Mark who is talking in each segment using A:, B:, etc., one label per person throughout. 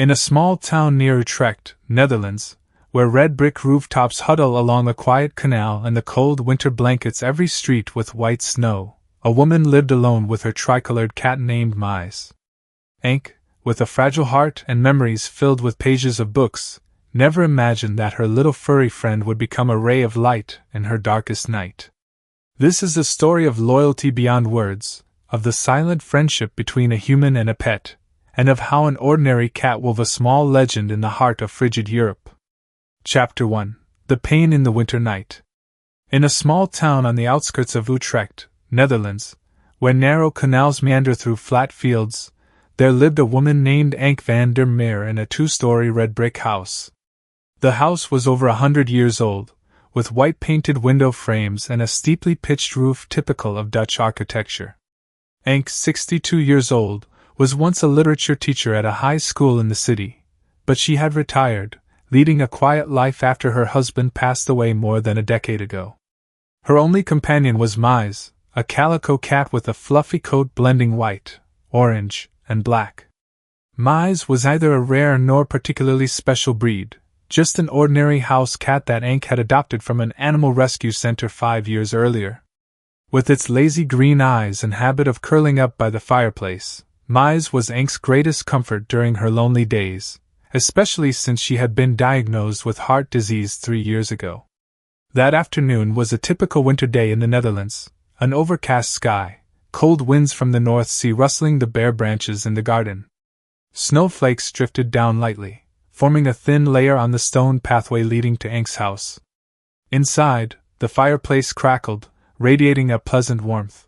A: In a small town near Utrecht, Netherlands, where red brick rooftops huddle along the quiet canal and the cold winter blankets every street with white snow, a woman lived alone with her tricolored cat named Mies. Henk, with a fragile heart and memories filled with pages of books, never imagined that her little furry friend would become a ray of light in her darkest night. This is the story of loyalty beyond words, of the silent friendship between a human and a pet, and of how an ordinary cat wove a small legend in the heart of frigid Europe. Chapter 1: The Pain in the Winter Night. In a small town on the outskirts of Utrecht, Netherlands, where narrow canals meander through flat fields, there lived a woman named Henk van der Meer in a 2-story red brick house. The house was over 100 years old, with white painted window frames and a steeply pitched roof typical of Dutch architecture. Henk, 62 years old, was once a literature teacher at a high school in the city, but she had retired, leading a quiet life after her husband passed away more than a decade ago. Her only companion was Mies, a calico cat with a fluffy coat blending white, orange, and black. Mies was neither a rare nor particularly special breed, just an ordinary house cat that Henk had adopted from an animal rescue center 5 years earlier. With its lazy green eyes and habit of curling up by the fireplace, Mies was Henk's greatest comfort during her lonely days, especially since she had been diagnosed with heart disease 3 years ago. That afternoon was a typical winter day in the Netherlands, an overcast sky, cold winds from the North Sea rustling the bare branches in the garden. Snowflakes drifted down lightly, forming a thin layer on the stone pathway leading to Henk's house. Inside, the fireplace crackled, radiating a pleasant warmth.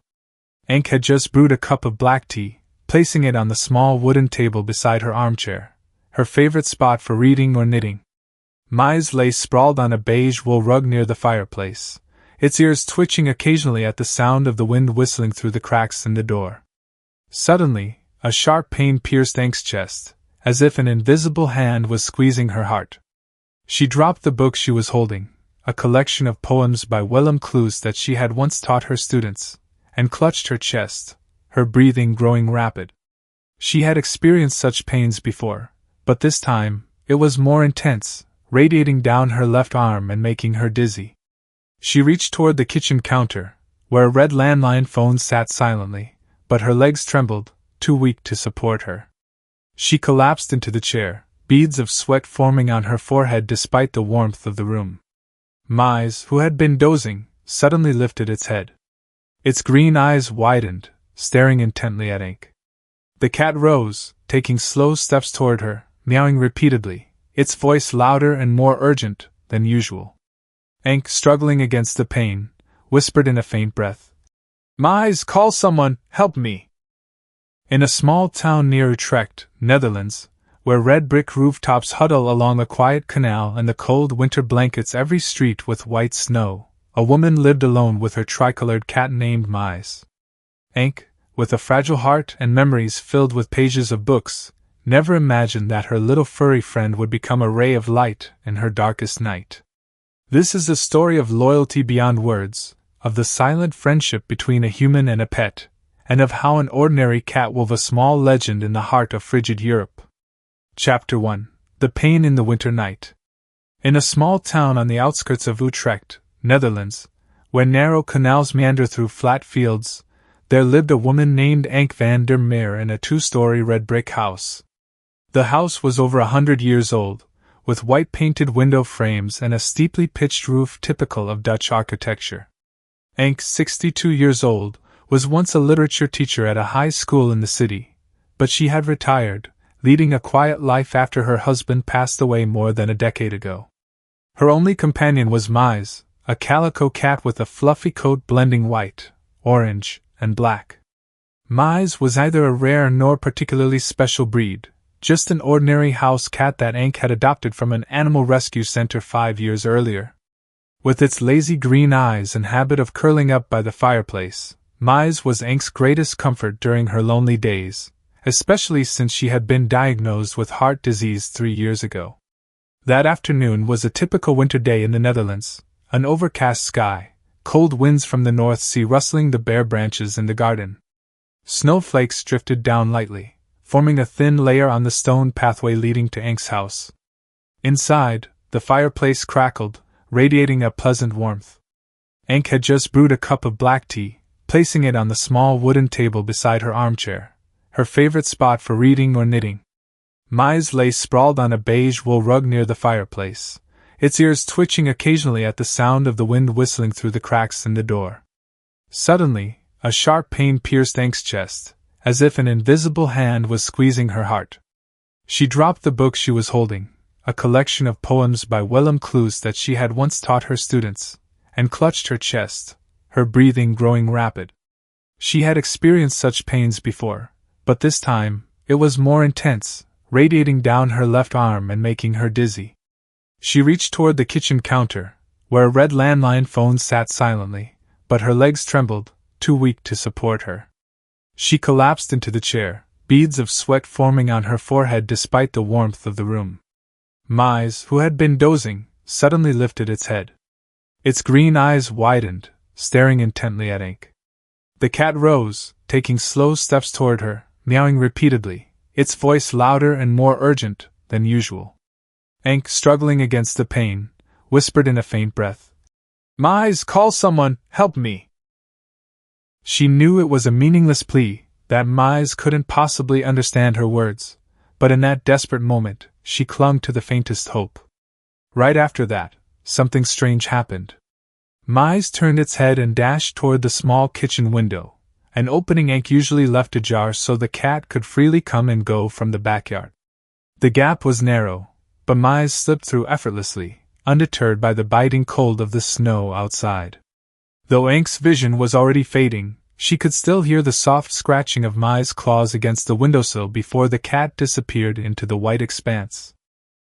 A: Henk had just brewed a cup of black tea, placing it on the small wooden table beside her armchair, her favorite spot for reading or knitting. Mies lay sprawled on a beige wool rug near the fireplace, its ears twitching occasionally at the sound of the wind whistling through the cracks in the door. Suddenly, a sharp pain pierced Henk's chest, as if an invisible hand was squeezing her heart. She dropped the book she was holding, a collection of poems by Willem Kloos that she had once taught her students, and clutched her chest, her breathing growing rapid. She had experienced such pains before, but this time, it was more intense, radiating down her left arm and making her dizzy. She reached toward the kitchen counter, where a red landline phone sat silently, but her legs trembled, too weak to support her. She collapsed into the chair, beads of sweat forming on her forehead despite the warmth of the room. Mies, who had been dozing, suddenly lifted its head. Its green eyes widened, staring intently at Henk. The cat rose, taking slow steps toward her, meowing repeatedly, its voice louder and more urgent than usual. Henk, struggling against the pain, whispered in a faint breath, "Mies, call someone, help me!" In a small town near Utrecht, Netherlands, where red brick rooftops huddle along the quiet canal and the cold winter blankets every street with white snow, a woman lived alone with her tricolored cat named Mies. Henk, with a fragile heart and memories filled with pages of books, never imagined that her little furry friend would become a ray of light in her darkest night. This is the story of loyalty beyond words, of the silent friendship between a human and a pet, and of how an ordinary cat wove a small legend in the heart of frigid Europe. Chapter 1: The Pain in the Winter Night. In a small town on the outskirts of Utrecht, Netherlands, where narrow canals meander through flat fields, there lived a woman named Henk van der Meer in a 2-story red brick house. The house was over 100 years old, with white painted window frames and a steeply pitched roof typical of Dutch architecture. Henk, 62 years old, was once a literature teacher at a high school in the city, but she had retired, leading a quiet life after her husband passed away more than a decade ago. Her only companion was Mies, a calico cat with a fluffy coat blending white, orange, and black. Mies was neither a rare nor particularly special breed, just an ordinary house cat that Henk had adopted from an animal rescue center 5 years earlier. With its lazy green eyes and habit of curling up by the fireplace, Mies was Henk's greatest comfort during her lonely days, especially since she had been diagnosed with heart disease 3 years ago. That afternoon was a typical winter day in the Netherlands, an overcast sky, cold winds from the North Sea rustling the bare branches in the garden. Snowflakes drifted down lightly, forming a thin layer on the stone pathway leading to Ank's house. Inside, the fireplace crackled, radiating a pleasant warmth. Ank had just brewed a cup of black tea, placing it on the small wooden table beside her armchair, her favorite spot for reading or knitting. Mise lay sprawled on a beige wool rug near the fireplace, its ears twitching occasionally at the sound of the wind whistling through the cracks in the door. Suddenly, a sharp pain pierced Ank's chest, as if an invisible hand was squeezing her heart. She dropped the book she was holding, a collection of poems by Willem Kloos that she had once taught her students, and clutched her chest, her breathing growing rapid. She had experienced such pains before, but this time, it was more intense, radiating down her left arm and making her dizzy. She reached toward the kitchen counter, where a red landline phone sat silently, but her legs trembled, too weak to support her. She collapsed into the chair, beads of sweat forming on her forehead despite the warmth of the room. Mise, who had been dozing, suddenly lifted its head. Its green eyes widened, staring intently at Ank. The cat rose, taking slow steps toward her, meowing repeatedly, its voice louder and more urgent than usual. Ank, struggling against the pain, whispered in a faint breath, "Mise, call someone, help me." She knew it was a meaningless plea, that Mise couldn't possibly understand her words, but in that desperate moment, she clung to the faintest hope. Right after that, something strange happened. Mise turned its head and dashed toward the small kitchen window, an opening Ank usually left ajar so the cat could freely come and go from the backyard. The gap was narrow, but Mise slipped through effortlessly, undeterred by the biting cold of the snow outside. Though Ank's vision was already fading, she could still hear the soft scratching of Mise's claws against the windowsill before the cat disappeared into the white expanse.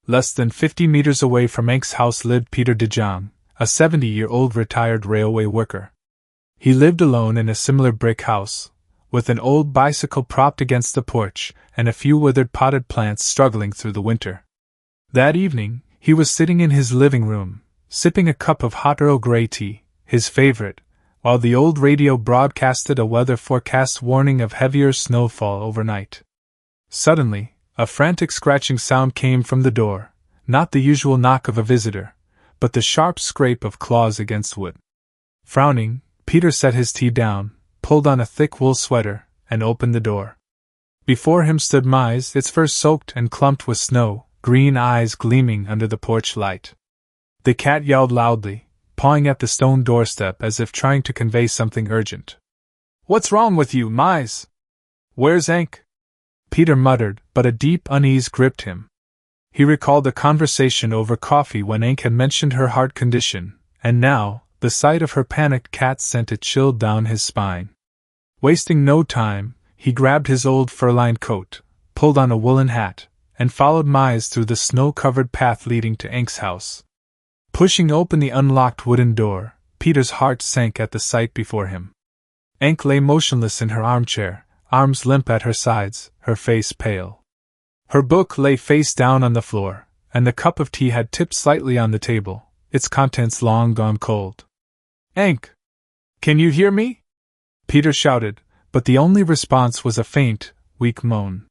A: Less than 50 meters away from Ank's house lived Peter de Jong, a 70-year-old retired railway worker. He lived alone in a similar brick house, with an old bicycle propped against the porch and a few withered potted plants struggling through the winter. That evening, he was sitting in his living room, sipping a cup of hot Earl Grey tea, his favorite, while the old radio broadcasted a weather forecast warning of heavier snowfall overnight. Suddenly, a frantic scratching sound came from the door, not the usual knock of a visitor, but the sharp scrape of claws against wood. Frowning, Peter set his tea down, pulled on a thick wool sweater, and opened the door. Before him stood Mise, its fur soaked and clumped with snow, green eyes gleaming under the porch light. The cat yelled loudly, pawing at the stone doorstep as if trying to convey something urgent. "What's wrong with you, Mise? Where's Ank?" Peter muttered, but a deep unease gripped him. He recalled a conversation over coffee when Ank had mentioned her heart condition, and now, the sight of her panicked cat sent a chill down his spine. Wasting no time, he grabbed his old fur-lined coat, pulled on a woolen hat, and followed Mise through the snow-covered path leading to Ank's house. Pushing open the unlocked wooden door, Peter's heart sank at the sight before him. Ank lay motionless in her armchair, arms limp at her sides, her face pale. Her book lay face down on the floor, and the cup of tea had tipped slightly on the table, its contents long gone cold. "Ank! Can you hear me?" Peter shouted, but the only response was a faint, weak moan.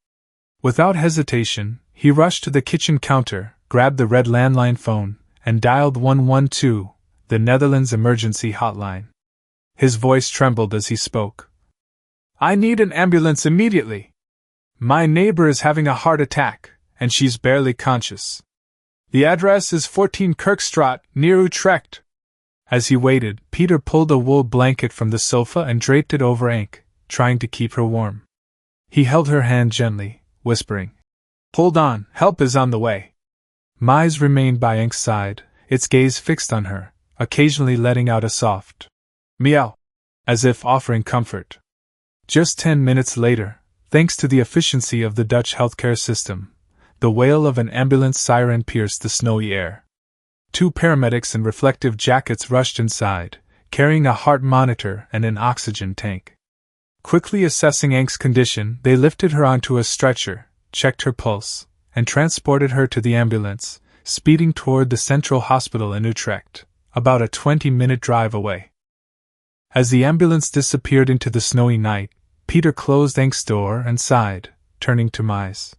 A: Without hesitation, he rushed to the kitchen counter, grabbed the red landline phone, and dialed 112, the Netherlands emergency hotline. His voice trembled as he spoke. "I need an ambulance immediately. My neighbor is having a heart attack, and she's barely conscious. The address is 14 Kerkstraat, near Utrecht." As he waited, Peter pulled a wool blanket from the sofa and draped it over Ank, trying to keep her warm. He held her hand gently, whispering, "Hold on, help is on the way." Mise remained by Ank's side, its gaze fixed on her, occasionally letting out a soft meow, as if offering comfort. Just 10 minutes later, thanks to the efficiency of the Dutch healthcare system, the wail of an ambulance siren pierced the snowy air. 2 paramedics in reflective jackets rushed inside, carrying a heart monitor and an oxygen tank. Quickly assessing Ank's condition, they lifted her onto a stretcher, checked her pulse, and transported her to the ambulance, speeding toward the central hospital in Utrecht, about a 20-minute drive away. As the ambulance disappeared into the snowy night, Peter closed Ank's door and sighed, turning to Mize.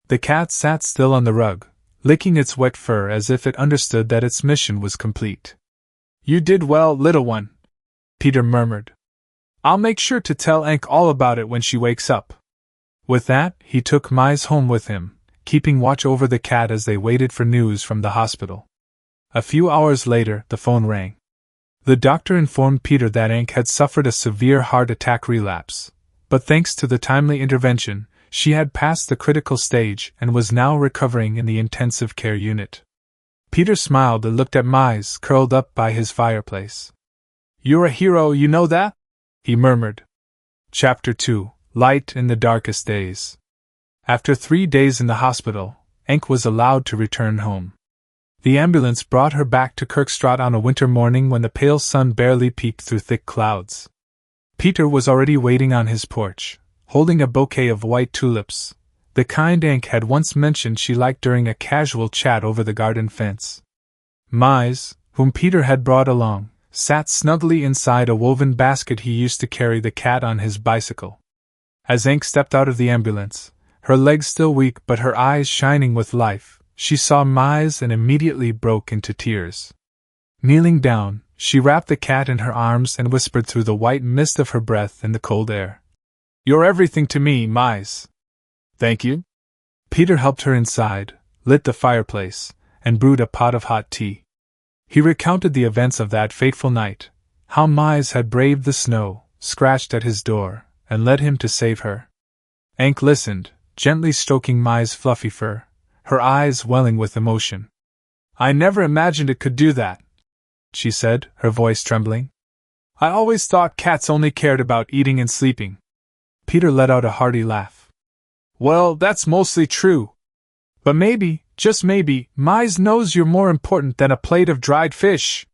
A: The cat sat still on the rug, licking its wet fur as if it understood that its mission was complete. "You did well, little one," Peter murmured. "I'll make sure to tell Ank all about it when she wakes up." With that, he took Mize home with him, keeping watch over the cat as they waited for news from the hospital. A few hours later, the phone rang. The doctor informed Peter that Ank had suffered a severe heart attack relapse, but thanks to the timely intervention, she had passed the critical stage and was now recovering in the intensive care unit. Peter smiled and looked at Mize curled up by his fireplace. "You're a hero, you know that?" he murmured. Chapter 2: Light in the Darkest Days. After 3 days in the hospital, Ank was allowed to return home. The ambulance brought her back to Kirkstrand on a winter morning when the pale sun barely peeked through thick clouds. Peter was already waiting on his porch, holding a bouquet of white tulips, the kind Ank had once mentioned she liked during a casual chat over the garden fence. Mize, whom Peter had brought along, sat snugly inside a woven basket he used to carry the cat on his bicycle. As Ank stepped out of the ambulance, her legs still weak but her eyes shining with life, she saw Mize and immediately broke into tears. Kneeling down, she wrapped the cat in her arms and whispered through the white mist of her breath in the cold air. "You're everything to me, Mize." "Thank you." Peter helped her inside, lit the fireplace, and brewed a pot of hot tea. He recounted the events of that fateful night, how Mize had braved the snow, scratched at his door, and led him to save her. Ank listened, gently stroking Mize's fluffy fur, her eyes welling with emotion. "I never imagined it could do that," she said, her voice trembling. "I always thought cats only cared about eating and sleeping." Peter let out a hearty laugh. "Well, that's mostly true. But maybe, just maybe, Mize knows you're more important than a plate of dried fish."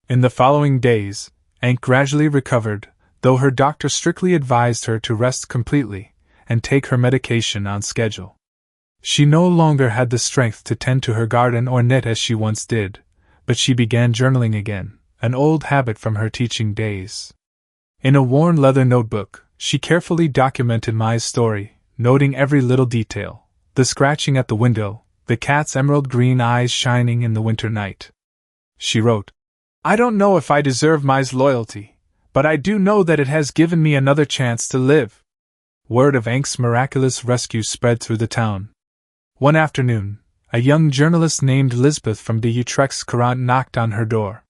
A: In the following days, Ank gradually recovered, though her doctor strictly advised her to rest completely and take her medication on schedule. She no longer had the strength to tend to her garden or knit as she once did, but she began journaling again, an old habit from her teaching days. In a worn leather notebook, she carefully documented Mize's story, noting every little detail, the scratching at the window, the cat's emerald green eyes shining in the winter night. She wrote, "I don't know if I deserve Mize's loyalty, but I do know that it has given me another chance to live." Word of Ank's miraculous rescue spread through the town. One afternoon, a young journalist named Lisbeth from de Utrecht's Courant knocked on her door.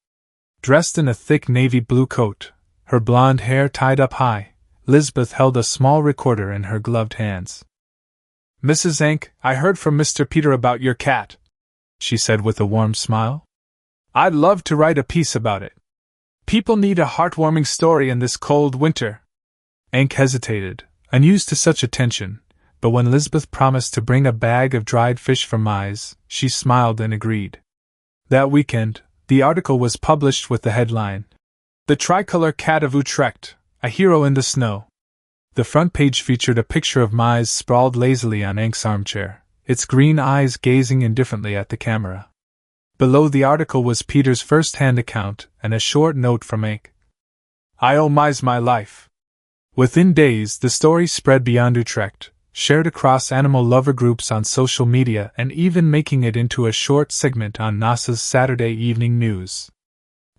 A: Dressed in a thick navy blue coat, her blonde hair tied up high, Lisbeth held a small recorder in her gloved hands. "Mrs. Ank, I heard from Mr. Peter about your cat," she said with a warm smile. "I'd love to write a piece about it. People need a heartwarming story in this cold winter." Ank hesitated, unused to such attention, but when Lisbeth promised to bring a bag of dried fish for Mize, she smiled and agreed. That weekend, the article was published with the headline, "The Tricolor Cat of Utrecht, a Hero in the Snow." The front page featured a picture of Mize sprawled lazily on Ank's armchair, its green eyes gazing indifferently at the camera. Below the article was Peter's first-hand account and a short note from Ank. "I owe Mize my life." Within days, the story spread beyond Utrecht, shared across animal lover groups on social media and even making it into a short segment on NASA's Saturday evening news.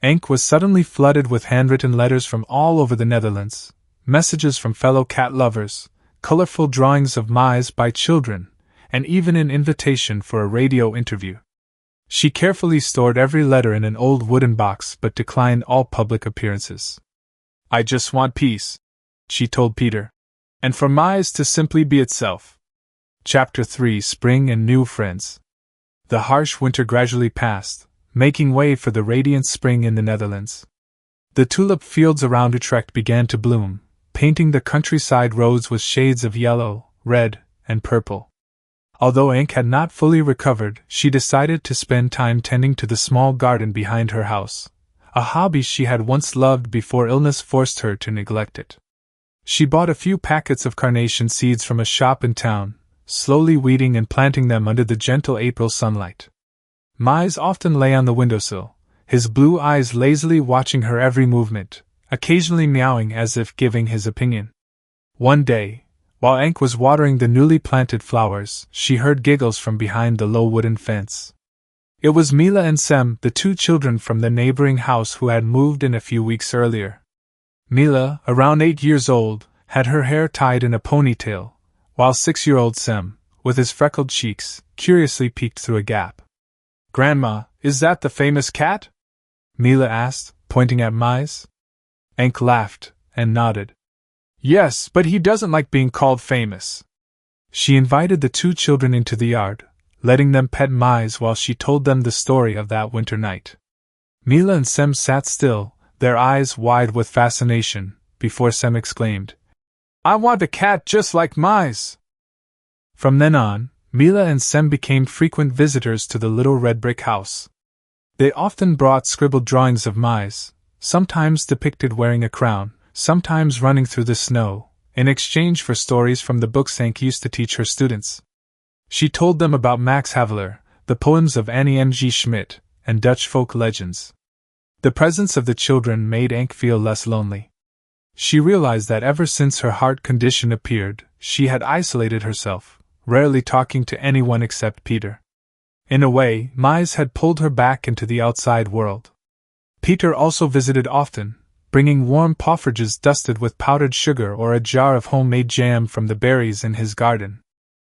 A: Ank was suddenly flooded with handwritten letters from all over the Netherlands, messages from fellow cat lovers, colorful drawings of Mize by children, and even an invitation for a radio interview. She carefully stored every letter in an old wooden box but declined all public appearances. "I just want peace," she told Peter, "and for Mize to simply be itself." Chapter 3: Spring and New Friends. The harsh winter gradually passed, making way for the radiant spring in the Netherlands. The tulip fields around Utrecht began to bloom, painting the countryside roads with shades of yellow, red, and purple. Although Ank had not fully recovered, she decided to spend time tending to the small garden behind her house, a hobby she had once loved before illness forced her to neglect it. She bought a few packets of carnation seeds from a shop in town, slowly weeding and planting them under the gentle April sunlight. Mize often lay on the windowsill, his blue eyes lazily watching her every movement, occasionally meowing as if giving his opinion. One day, While Ank was watering the newly planted flowers, she heard giggles from behind the low wooden fence. It was Mila and Sem, the two children from the neighboring house who had moved in a few weeks earlier. Mila, around 8 years old, had her hair tied in a ponytail, while 6-year-old Sem, with his freckled cheeks, curiously peeked through a gap. "Grandma, is that the famous cat?" Mila asked, pointing at Mize. Ank laughed and nodded. "Yes, but he doesn't like being called famous." She invited the two children into the yard, letting them pet Mize while she told them the story of that winter night. Mila and Sem sat still, their eyes wide with fascination, before Sem exclaimed, "I want a cat just like Mize!" From then on, Mila and Sem became frequent visitors to the little red brick house. They often brought scribbled drawings of Mize, sometimes depicted wearing a crown, sometimes running through the snow, in exchange for stories from the books Ank used to teach her students. She told them about Max Havelaar, the poems of Annie M. G. Schmidt, and Dutch folk legends. The presence of the children made Ank feel less lonely. She realized that ever since her heart condition appeared, she had isolated herself, rarely talking to anyone except Peter. In a way, Mize had pulled her back into the outside world. Peter also visited often, bringing warm pofferages dusted with powdered sugar or a jar of homemade jam from the berries in his garden.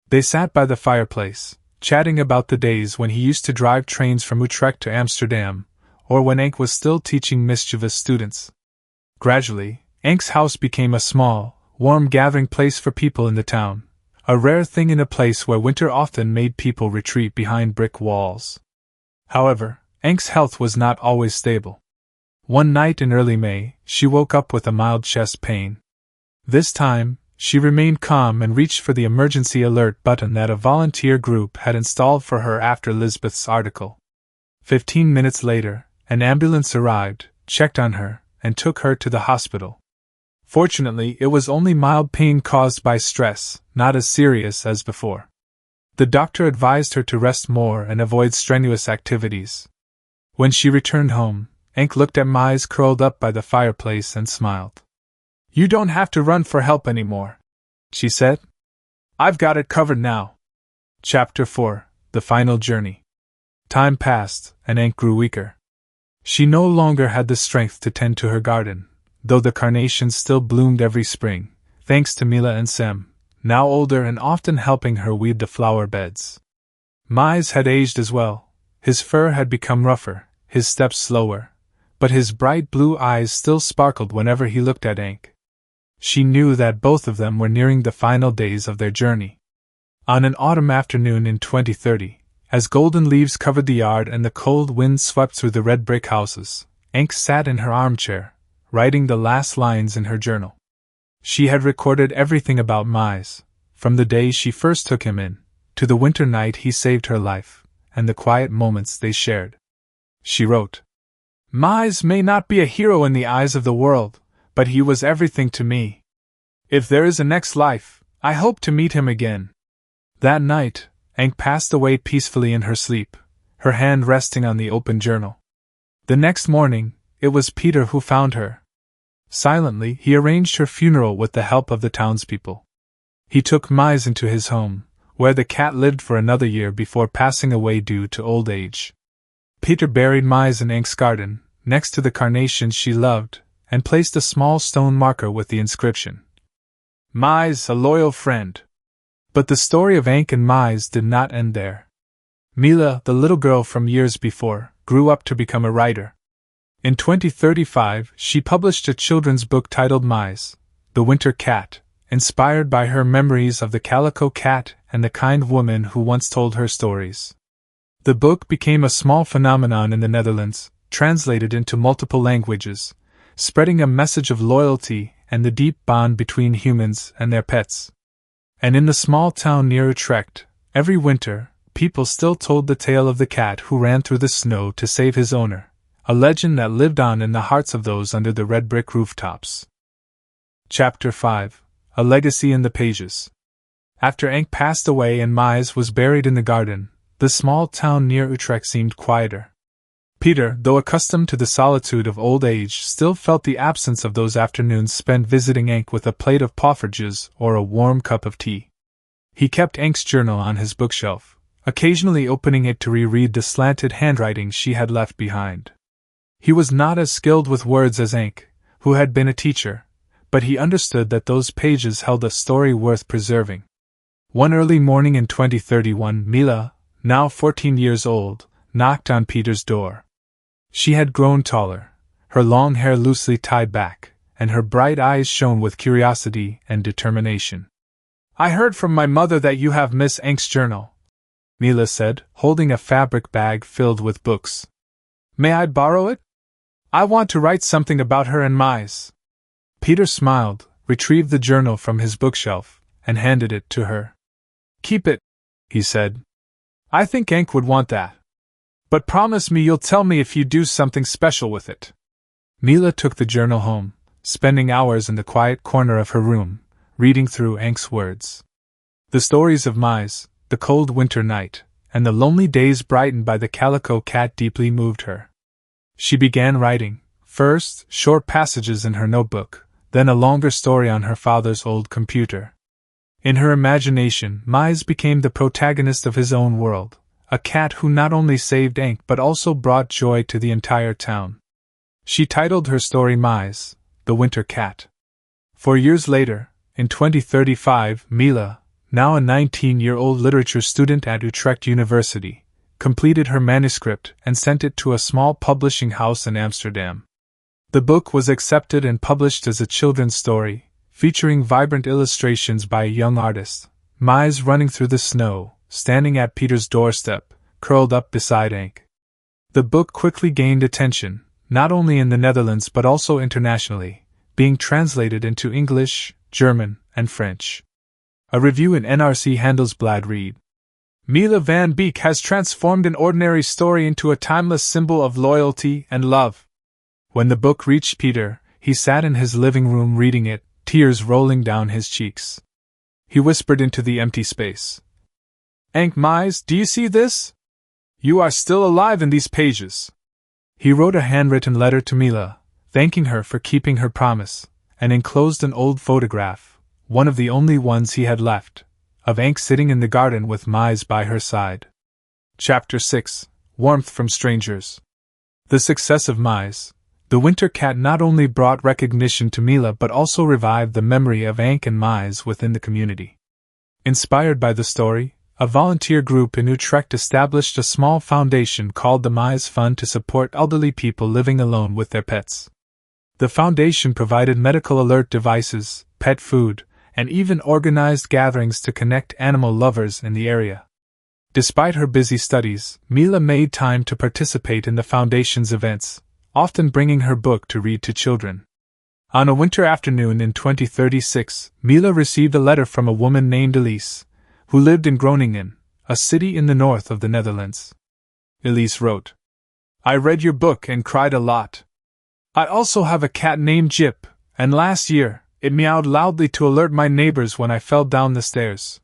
A: They sat by the fireplace, chatting about the days when he used to drive trains from Utrecht to Amsterdam, or when Ank was still teaching mischievous students. Gradually, Ank's house became a small, warm gathering place for people in the town, a rare thing in a place where winter often made people retreat behind brick walls. However, Ank's health was not always stable. One night in early May, she woke up with a mild chest pain. This time, she remained calm and reached for the emergency alert button that a volunteer group had installed for her after Lisbeth's article. 15 minutes later, an ambulance arrived, checked on her, and took her to the hospital. Fortunately, it was only mild pain caused by stress, not as serious as before. The doctor advised her to rest more and avoid strenuous activities. When she returned home, Ank looked at Mize curled up by the fireplace and smiled. "You don't have to run for help anymore," she said. "I've got it covered now." Chapter 4: The Final Journey. Time passed, and Ank grew weaker. She no longer had the strength to tend to her garden, though the carnations still bloomed every spring, thanks to Mila and Sem, now older and often helping her weed the flower beds. Mize had aged as well. His fur had become rougher, his steps slower, but his bright blue eyes still sparkled whenever he looked at Ank. She knew that both of them were nearing the final days of their journey. On an autumn afternoon in 2030, as golden leaves covered the yard and the cold wind swept through the red brick houses, Ank sat in her armchair, writing the last lines in her journal. She had recorded everything about Mize, from the day she first took him in, to the winter night he saved her life, and the quiet moments they shared. She wrote, "Mize may not be a hero in the eyes of the world, but he was everything to me. If there is a next life, I hope to meet him again." That night, Ank passed away peacefully in her sleep, her hand resting on the open journal. The next morning, it was Peter who found her. Silently, he arranged her funeral with the help of the townspeople. He took Mize into his home, where the cat lived for another year before passing away due to old age. Peter buried Mize in Ank's garden, next to the carnations she loved, and placed a small stone marker with the inscription, "Mize, a loyal friend." But the story of Ank and Mize did not end there. Mila, the little girl from years before, grew up to become a writer. In 2035, she published a children's book titled Mize, the Winter Cat, inspired by her memories of the calico cat and the kind woman who once told her stories. The book became a small phenomenon in the Netherlands, translated into multiple languages, spreading a message of loyalty and the deep bond between humans and their pets. And in the small town near Utrecht, every winter, people still told the tale of the cat who ran through the snow to save his owner, a legend that lived on in the hearts of those under the red brick rooftops. Chapter 5: A Legacy in the Pages. After Ank passed away and Mize was buried in the garden, the small town near Utrecht seemed quieter. Peter, though accustomed to the solitude of old age, still felt the absence of those afternoons spent visiting Ank with a plate of poffertjes or a warm cup of tea. He kept Ank's journal on his bookshelf, occasionally opening it to reread the slanted handwriting she had left behind. He was not as skilled with words as Ank, who had been a teacher, but he understood that those pages held a story worth preserving. One early morning in 2031, Mila, now 14 years old, knocked on Peter's door. She had grown taller, her long hair loosely tied back, and her bright eyes shone with curiosity and determination. "I heard from my mother that you have Miss Ank's journal," Mila said, holding a fabric bag filled with books. "May I borrow it? I want to write something about her and Mise." Peter smiled, retrieved the journal from his bookshelf, and handed it to her. "Keep it," he said. "I think Ank would want that. But promise me you'll tell me if you do something special with it." Mila took the journal home, spending hours in the quiet corner of her room, reading through Ank's words. The stories of Mise, the cold winter night, and the lonely days brightened by the calico cat deeply moved her. She began writing, first short passages in her notebook, then a longer story on her father's old computer. In her imagination, Mise became the protagonist of his own world, a cat who not only saved Ank but also brought joy to the entire town. She titled her story Mise, the Winter Cat. 4 years later, in 2035, Mila, now a 19-year-old literature student at Utrecht University, completed her manuscript and sent it to a small publishing house in Amsterdam. The book was accepted and published as a children's story, featuring vibrant illustrations by a young artist, Mise running through the snow, standing at Peter's doorstep, curled up beside Ank. The book quickly gained attention, not only in the Netherlands but also internationally, being translated into English, German, and French. A review in NRC Handelsblad read, "Mila van Beek has transformed an ordinary story into a timeless symbol of loyalty and love." When the book reached Peter, he sat in his living room reading it, tears rolling down his cheeks. He whispered into the empty space, "Ank Mise, do you see this? You are still alive in these pages." He wrote a handwritten letter to Mila, thanking her for keeping her promise, and enclosed an old photograph, one of the only ones he had left, of Ank sitting in the garden with Mise by her side. Chapter 6: Warmth from Strangers. The success of Mise, the Winter Cat, not only brought recognition to Mila but also revived the memory of Ank and Mise within the community. Inspired by the story, a volunteer group in Utrecht established a small foundation called the Mise Fund to support elderly people living alone with their pets. The foundation provided medical alert devices, pet food, and even organized gatherings to connect animal lovers in the area. Despite her busy studies, Mila made time to participate in the foundation's events, often bringing her book to read to children. On a winter afternoon in 2036, Mila received a letter from a woman named Elise, who lived in Groningen, a city in the north of the Netherlands. Elise wrote, "I read your book and cried a lot. I also have a cat named Jip, and last year, it meowed loudly to alert my neighbors when I fell down the stairs.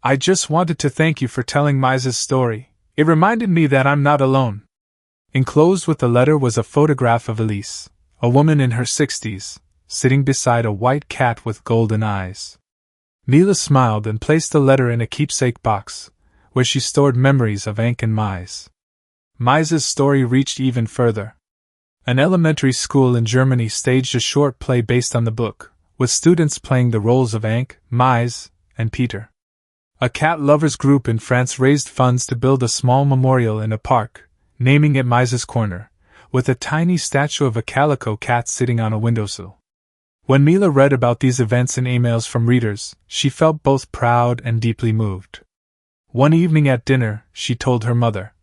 A: I just wanted to thank you for telling Mise's story. It reminded me that I'm not alone." Enclosed with the letter was a photograph of Elise, a woman in her 60s, sitting beside a white cat with golden eyes. Mila smiled and placed the letter in a keepsake box, where she stored memories of Ank and Mise. Mise's story reached even further. An elementary school in Germany staged a short play based on the book, with students playing the roles of Ank, Mise, and Peter. A cat lovers group in France raised funds to build a small memorial in a park, naming it Mise's Corner, with a tiny statue of a calico cat sitting on a windowsill. When Mila read about these events in emails from readers, she felt both proud and deeply moved. One evening at dinner, she told her mother,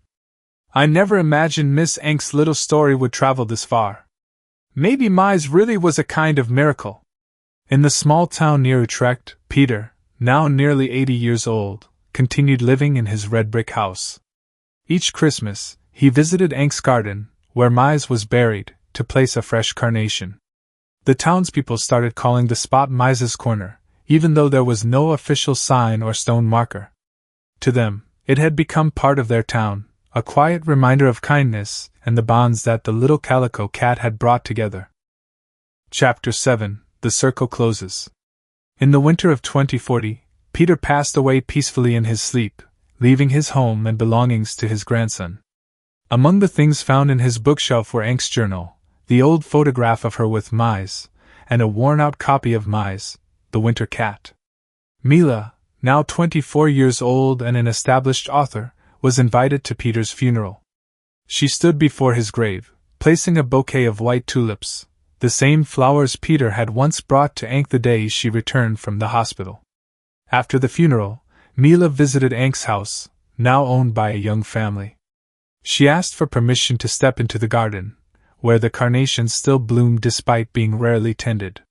A: "I never imagined Miss Ank's little story would travel this far. Maybe Mise really was a kind of miracle." In the small town near Utrecht, Peter, now nearly 80 years old, continued living in his red brick house. Each Christmas, he visited Ank's garden, where Mise was buried, to place a fresh carnation. The townspeople started calling the spot Mise's Corner, even though there was no official sign or stone marker. To them, it had become part of their town, a quiet reminder of kindness and the bonds that the little calico cat had brought together. Chapter 7. The Circle Closes. In the winter of 2040, Peter passed away peacefully in his sleep, leaving his home and belongings to his grandson. Among the things found in his bookshelf were Ank's journal, the old photograph of her with Mise, and a worn-out copy of Mise, the winter cat. Mila, now 24 years old and an established author, was invited to Peter's funeral. She stood before his grave, placing a bouquet of white tulips, the same flowers Peter had once brought to Ank the day she returned from the hospital. After the funeral, Mila visited Ank's house, now owned by a young family. She asked for permission to step into the garden, where the carnations still bloomed despite being rarely tended.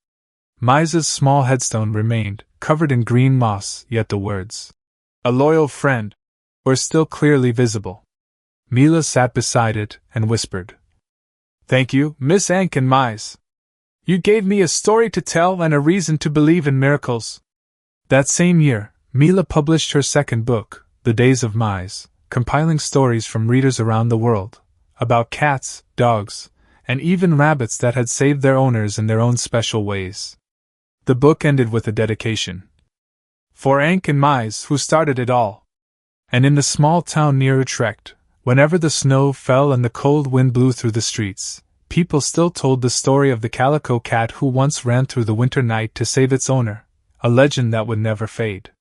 A: Mise's small headstone remained, covered in green moss, yet the words, "A loyal friend," were still clearly visible. Mila sat beside it and whispered, "Thank you, Miss Ank and Mise. You gave me a story to tell and a reason to believe in miracles." That same year, Mila published her second book, The Days of Mise, compiling stories from readers around the world, about cats, dogs, and even rabbits that had saved their owners in their own special ways. The book ended with a dedication. For Ank and Mise, who started it all. And in the small town near Utrecht, whenever the snow fell and the cold wind blew through the streets, people still told the story of the calico cat who once ran through the winter night to save its owner, a legend that would never fade.